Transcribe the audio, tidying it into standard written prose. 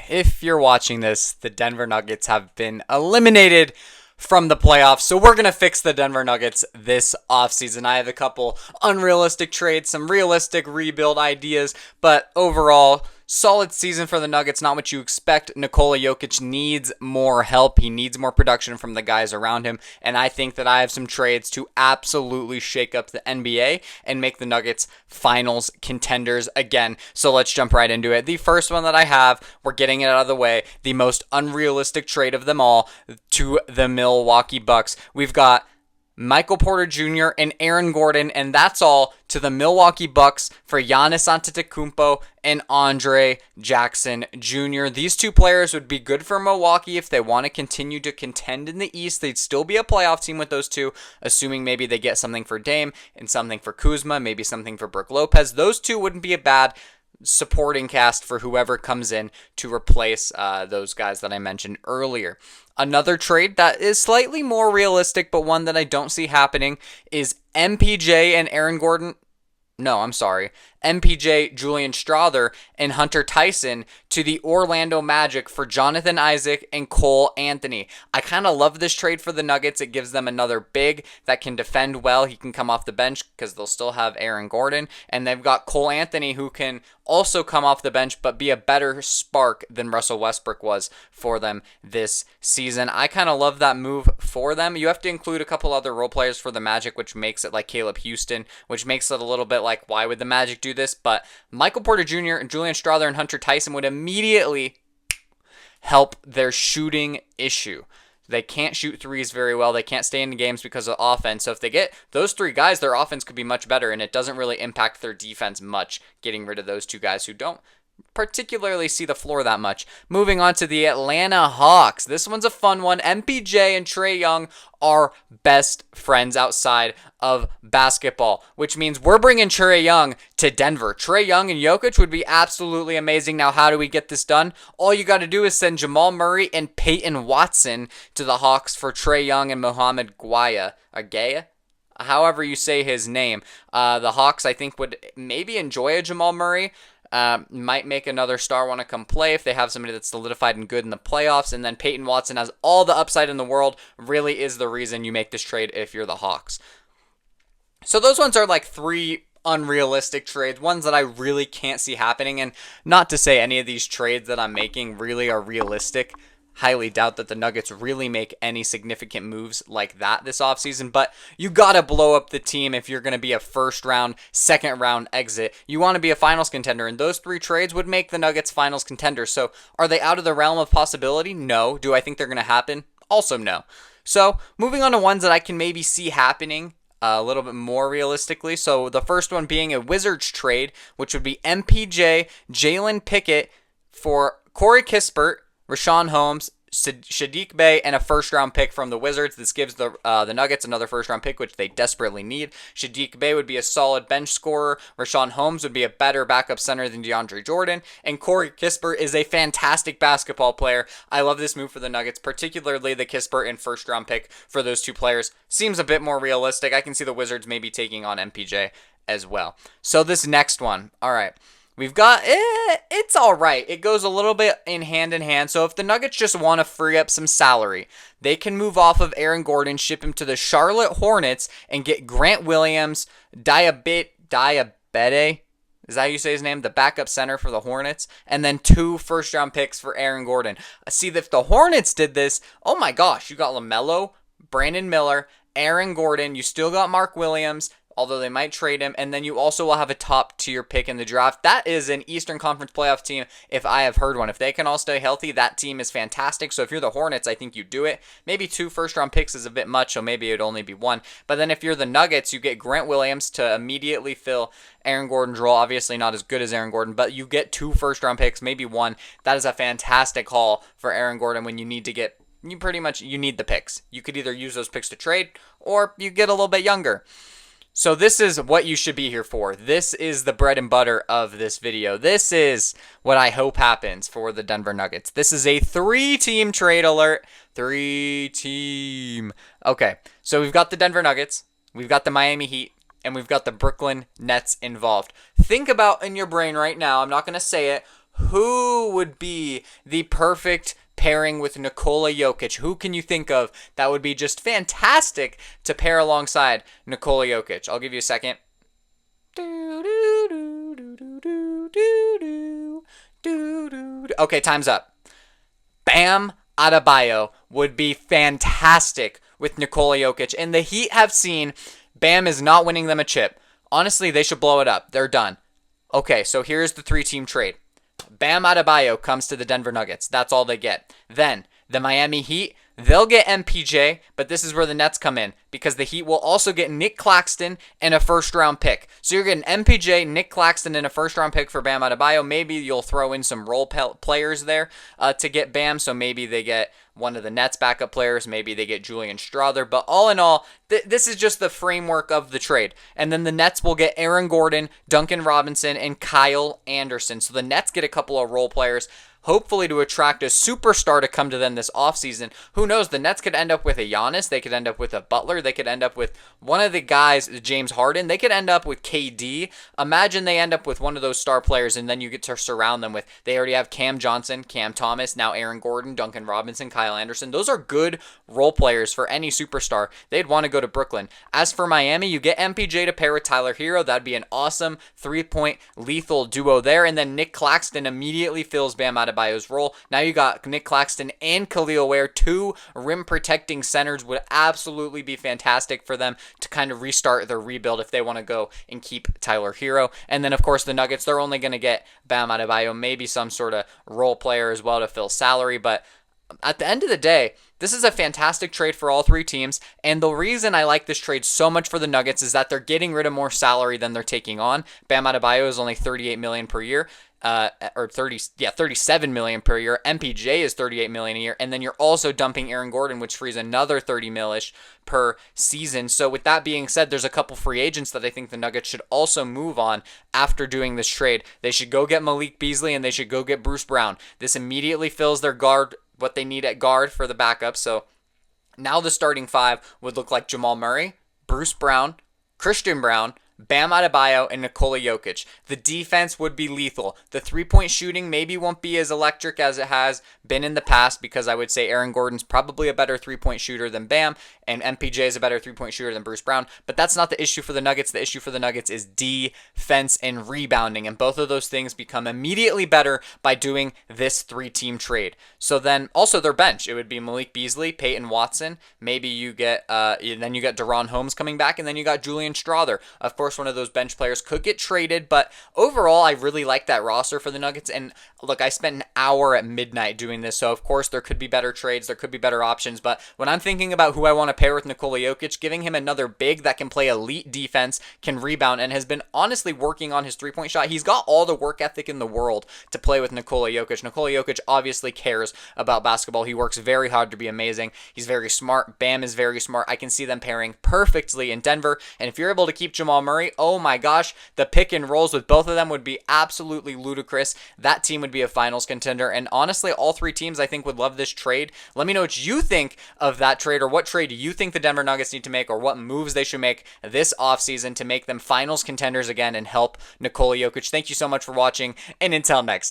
If you're watching this, the Denver Nuggets have been eliminated from the playoffs. So we're going to fix the Denver Nuggets this offseason. I have a couple unrealistic trades, some realistic rebuild ideas, but overall, solid season for the Nuggets, not what you expect. Nikola Jokic needs more help. He needs more production from the guys around him, and I think that I have some trades to absolutely shake up the NBA and make the Nuggets finals contenders again. So let's jump right into it. The first one that I have, we're getting it out of the way, the most unrealistic trade of them all to the Milwaukee Bucks. We've got Michael Porter Jr. and Aaron Gordon, and that's all to the Milwaukee Bucks for Giannis Antetokounmpo and Andre Jackson Jr. These two players would be good for Milwaukee if they want to continue to contend in the East. They'd still be a playoff team with those two, assuming maybe they get something for Dame and something for Kuzma, maybe something for Brook Lopez. Those two wouldn't be a bad supporting cast for whoever comes in to replace those guys that I mentioned earlier. Another trade that is slightly more realistic, but one that I don't see happening, is MPJ and Aaron Gordon. No, I'm sorry. MPJ, Julian Strawther, and Hunter Tyson to the Orlando Magic for Jonathan Isaac and Cole Anthony. I kind of love this trade for the Nuggets. It gives them another big that can defend well. He can come off the bench because they'll still have Aaron Gordon. And they've got Cole Anthony, who can also come off the bench but be a better spark than Russell Westbrook was for them this season. I kind of love that move for them. You have to include a couple other role players for the Magic, which makes it like Caleb Houston, which makes it a little bit like, why would the Magic do this? But Michael Porter Jr. and Julian Strawther and Hunter Tyson would immediately help their shooting issue. They can't shoot threes very well. They can't stay in the games because of offense. So if they get those three guys, their offense could be much better, and it doesn't really impact their defense much, getting rid of those two guys who don't particularly see the floor that much. Moving on to the Atlanta Hawks. This one's a fun one. MPJ and Trae Young are best friends outside of basketball, which means we're bringing Trae Young to Denver. Trae Young and Jokic would be absolutely amazing. Now, how do we get this done? All you got to do is send Jamal Murray and Peyton Watson to the Hawks for Trae Young and Mohamed Guaya. However you say his name. The Hawks, I think, would maybe enjoy a Jamal Murray. Might make another star want to come play if they have somebody that's solidified and good in the playoffs. And then Peyton Watson has all the upside in the world, really is the reason you make this trade if you're the Hawks. So those ones are like three unrealistic trades, ones that I really can't see happening. And not to say any of these trades that I'm making really are realistic. Highly doubt that the Nuggets really make any significant moves like that this offseason, but you gotta blow up the team if you're gonna be a first round, second round exit. You want to be a finals contender, and those three trades would make the Nuggets finals contenders. So are they out of the realm of possibility? No. Do I think they're gonna happen? Also no. So moving on to ones that I can maybe see happening a little bit more realistically. So the first one being a Wizards trade, which would be MPJ, Jalen Pickett for Corey Kispert, Rashawn Holmes, Sadiq Bey, and a first-round pick from the Wizards. This gives the Nuggets another first-round pick, which they desperately need. Sadiq Bey would be a solid bench scorer. Rashawn Holmes would be a better backup center than DeAndre Jordan. And Corey Kispert is a fantastic basketball player. I love this move for the Nuggets, particularly the Kispert and first-round pick for those two players. Seems a bit more realistic. I can see the Wizards maybe taking on MPJ as well. So this next one, all right. We've got, it's all right. It goes a little bit in hand. So if the Nuggets just want to free up some salary, they can move off of Aaron Gordon, ship him to the Charlotte Hornets, and get Grant Williams, Diabete, is that how you say his name? The backup center for the Hornets, and then 2 first-round picks for Aaron Gordon. See, if the Hornets did this, oh my gosh, you got LaMelo, Brandon Miller, Aaron Gordon, you still got Mark Williams, although they might trade him, and then you also will have a top-tier pick in the draft. That is an Eastern Conference playoff team if I have heard one. If they can all stay healthy, that team is fantastic. So if you're the Hornets, I think you do it. Maybe 2 first-round picks is a bit much, so maybe it'd only be 1. But then if you're the Nuggets, you get Grant Williams to immediately fill Aaron Gordon's role. Obviously not as good as Aaron Gordon, but you get 2 first-round picks, maybe 1. That is a fantastic haul for Aaron Gordon when you need to get you need the picks. You could either use those picks to trade, or you get a little bit younger. So this is what you should be here for. This is the bread and butter of this video. This is what I hope happens for the Denver Nuggets. This is a 3-team trade alert. 3-team. Okay, so we've got the Denver Nuggets, we've got the Miami Heat, and we've got the Brooklyn Nets involved. Think about in your brain right now, I'm not going to say it, who would be the perfect pairing with Nikola Jokic? Who can you think of that would be just fantastic to pair alongside Nikola Jokic? I'll give you a second. Okay, time's up. Bam Adebayo would be fantastic with Nikola Jokic. And the Heat have seen Bam is not winning them a chip. Honestly, they should blow it up. They're done. Okay, so here's the 3-team trade. Bam Adebayo comes to the Denver Nuggets. That's all they get. Then the Miami Heat, they'll get MPJ, but this is where the Nets come in because the Heat will also get Nick Claxton and a first-round pick. So you're getting MPJ, Nick Claxton, and a first-round pick for Bam Adebayo. Maybe you'll throw in some role players there to get Bam, so maybe they get one of the Nets backup players. Maybe they get Julian Strawther. But all in all, this is just the framework of the trade. And then the Nets will get Aaron Gordon, Duncan Robinson, and Kyle Anderson. So the Nets get a couple of role players, hopefully to attract a superstar to come to them this offseason. Who knows? The Nets could end up with a Giannis. They could end up with a Butler. They could end up with one of the guys, James Harden. They could end up with KD. Imagine they end up with one of those star players, and then you get to surround them with, they already have Cam Johnson, Cam Thomas, now Aaron Gordon, Duncan Robinson, Kyle Anderson. Those are good role players for any superstar. They'd want to go to Brooklyn. As for Miami, you get MPJ to pair with Tyler Hero. That'd be an awesome 3-point lethal duo there. And then Nick Claxton immediately fills Bam Adebayo's role. Now you got Nick Claxton and Khalil Ware, two rim protecting centers, would absolutely be fantastic for them to kind of restart their rebuild if they want to go and keep Tyler Hero. And then of course the Nuggets, they're only going to get Bam Adebayo, maybe some sort of role player as well to fill salary, but at the end of the day, this is a fantastic trade for all three teams, and the reason I like this trade so much for the Nuggets is that they're getting rid of more salary than they're taking on. Bam Adebayo is only $38 million per year. $37 million per year. MPJ is $38 million a year, and then you're also dumping Aaron Gordon, which frees another $30 million-ish per season. So with that being said, there's a couple free agents that I think the Nuggets should also move on after doing this trade. They should go get Malik Beasley, and they should go get Bruce Brown. This immediately fills their guard, what they need at guard for the backup. So now the starting five would look like Jamal Murray, Bruce Brown, Christian Brown, Bam Adebayo, and Nikola Jokic. The defense would be lethal. The three-point shooting maybe won't be as electric as it has been in the past because I would say Aaron Gordon's probably a better three-point shooter than Bam, and MPJ is a better three-point shooter than Bruce Brown. But that's not the issue for the Nuggets. The issue for the Nuggets is defense and rebounding, and both of those things become immediately better by doing this three-team trade. So then also their bench, it would be Malik Beasley, Peyton Watson. Maybe you get then you got De'Ron Holmes coming back, and then you got Julian Strawther. Of course, one of those bench players could get traded, but overall, I really like that roster for the Nuggets. And look, I spent an hour at midnight doing this, so of course there could be better trades, there could be better options, but when I'm thinking about who I want to pair with Nikola Jokic, giving him another big that can play elite defense, can rebound, and has been honestly working on his three-point shot. He's got all the work ethic in the world to play with Nikola Jokic. Nikola Jokic obviously cares about basketball. He works very hard to be amazing. He's very smart. Bam is very smart. I can see them pairing perfectly in Denver, and if you're able to keep Jamal Murray, oh my gosh, the pick and rolls with both of them would be absolutely ludicrous. That team would be a finals contender, and honestly, all three teams I think would love this trade. Let me know what you think of that trade, or what trade you think the Denver Nuggets need to make, or what moves they should make this offseason to make them finals contenders again and help Nikola Jokic. Thank you so much for watching, and until next time.